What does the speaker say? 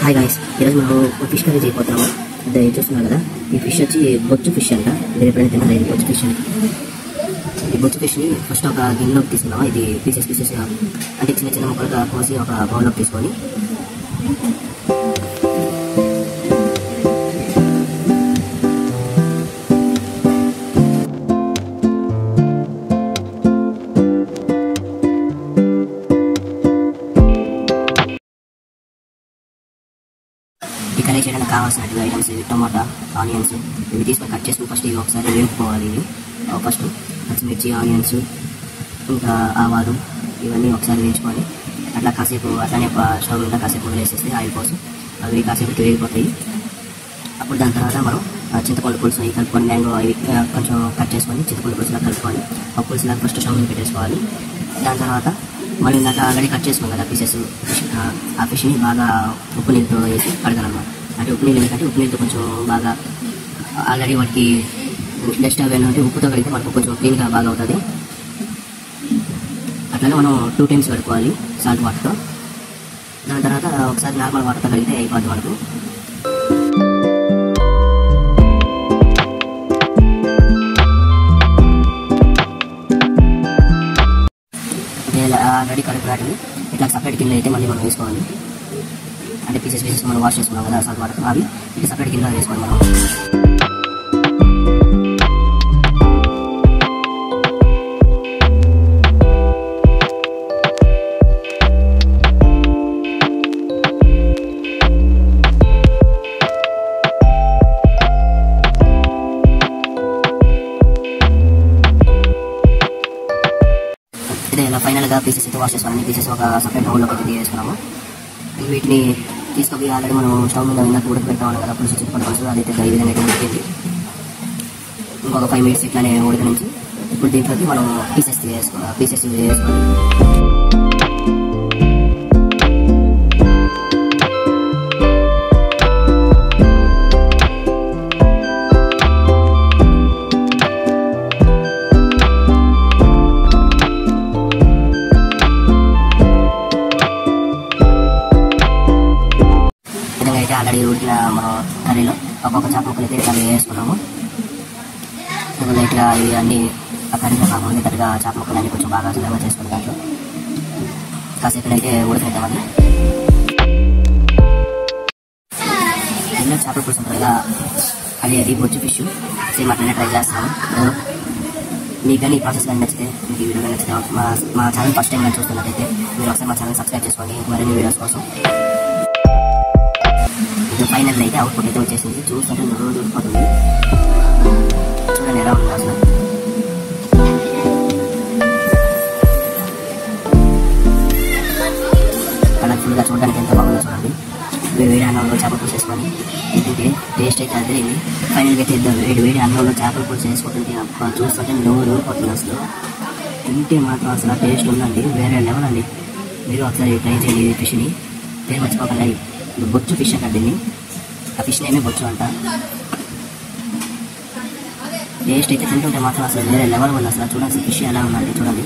Hi guys, ఈరోజు మనం fish curry చేయబోతున్నాము. ఇది చూస్తున్నారు కదా, ఈ ఫిష్ వచ్చి బొచ్చు ఫిష్ అంట. మీరు ఎప్పుడైనా తిన్నారా ఇది బొచ్చు ఫిష్? ఈ బొచ్చు ఫిష్ని ఫస్ట్ ఒక గిన్నెలోకి తీసుకున్నాము. ఇది పీసెస్ అంటే చిన్న చిన్న ముక్కలుగా కోసి ఒక బౌల్లోకి తీసుకొని ఈ కర్రీ చేయడానికి కావాల్సిన ఐటమ్స్ టమాటా, ఆనియన్స్ ఇవి తీసుకొని కట్ చేసుకుని ఫస్ట్ ఇవి ఒకసారి వేపుకోవాలి. ఇవి ఫస్ట్ పచ్చిమిర్చి, ఆనియన్స్, ఇంకా ఆవాలు ఇవన్నీ ఒకసారి వేయించుకొని అట్లా కాసేపు అట్లానే ఒక స్టవ్ మీద కాసేపు వదిలేసేస్తే ఆయిల్ కోసం అవి కాసేపు వేగిపోతాయి. అప్పుడు దాని తర్వాత మనం చింతపండు పులుసు అవి కలుపుకొని మ్యాంగో అవి కొంచెం కట్ చేసుకొని చింతపండు పులుసులా కలుపుకొని ఆ పులుసులాగా ఫస్ట్ స్టవ్ మీద పెట్టేసుకోవాలి. దాని తర్వాత మనం ఇందాక ఆల్రెడీ కట్ చేసుకున్నాం కదా పీసెస్, ఆ ఫిష్ని బాగా ఉప్పు నీళ్ళతో వేసి కడగాలన్నమాట. అంటే ఉప్పు నీళ్ళు ఎందుకంటే ఉప్పు నీళ్ళతో కొంచెం బాగా ఆల్రెడీ వాటికి డస్ట్ అవి అంటే ఉప్పుతో కడిగితే మనకు కొంచెం క్లీన్గా బాగా అవుతుంది. అట్లనే మనం 2 times కడుక్కోవాలి సాల్ట్ వాటర్తో. దాని తర్వాత ఒకసారి నార్మల్ వాటర్తో కడిగితే అయిపోద్ది మనకు. ఆల్రెడీ కడుపురాటివి ఇట్లా సపరేట్ గిన్నె అయితే మళ్ళీ మనం వేసుకోవాలి. అంటే పీసెస్ మనం వాష్ చేసుకున్నాం కదా సాల్ట్ వాటర్, అవి ఇట్లా సపరేట్ గిన్నె వేసుకోవాలి మనం. ఇలా ఫైనల్గా పీసెస్ అయితే వాష్ చేసుకోవాలి. పీసెస్ ఒక సపరేట్ బౌల్లోకి వేసుకున్నాము. వీటిని తీసుకొని ఆల్రెడీ మనం స్టవ్ మీద ఇందాక ఉడకబెడతామన్నాం కదా పులుసు, చింతపండు పులుసు, అదైతే ఈ విధంగా అయితే ఉడికింది. ఇంకొక 5 minutes ఇట్లానే ఉడకనించి ఇప్పుడు దీంట్లోకి మనం పీసెస్ వేసుకోవాలి. అయితే ఆల్రెడీ ఉడికిన మనం కర్రీలో ఒక్కొక్క చేప ముక్కలు అయితే ఇట్లా వేసుకున్నాము. లైట్గా ఇవి అన్నీ ఆ కర్రీలో కాకుండా కరెక్ట్గా చేప ముక్కలు అన్నీ కొంచెం బాగా సులభంగా చేసుకుని దాంట్లో కాసేపు అయితే ఉడకనిద్దామని. ఎన్నో చేపల పులుసు ఉంటుంది కదా, అది బొచ్చు ఫిష్ సేమ్ అట్లనే ట్రై చేస్తాము. మీకు కానీ ఈ ప్రాసెస్ కానీ నచ్చితే, మీకు ఈ వీడియో కానీ నచ్చితే మా ఛానల్ ఫస్ట్ టైం కానీ చూస్తున్నట్టయితే మీరు ఒకసారి మా ఛానల్ సబ్స్క్రైబ్ చేసుకోండి మరిన్ని వీడియోస్ కోసం. ఫైనల్ అయితే అవుట్పుట్ అయితే వచ్చేసింది. చూస్తుంటే రోజు ఉడిపోతుంది. చూడండి ఎలా ఉంది అసలు. కలర్ఫుల్గా చూడడానికి ఎంత బాగుందో చూడండి. వేడి అన్నంలో చేపల పులుసు వేసుకొని తింటే టేస్ట్ అయితే అదిరింది. ఫైనల్గా అయితే ఇద్దాం. వేడి అన్నంలో చేపల పులుసు వేసుకుంటుంటే అబ్బా చూస్తుంటే నోరు ఊరిపోతుంది అసలు. తింటే మాత్రం అసలు టేస్ట్ ఉందండి, వేరే లెవెల్ అండి. మీరు ఒకసారి ట్రై చేయండి. ఈ ఫిష్ని పేరు మర్చిపోకండి. బొచ్చు ఫిష్ అంట దీన్ని, ఆ ఫిష్ నేమే బొచ్చు అంట. టేస్ట్ అయితే తింటుంటే మాత్రం అసలు వేరే లెవెల్ ఉంది అసలు. చూడండి ఫిష్ ఎలా ఉందండి చూడండి.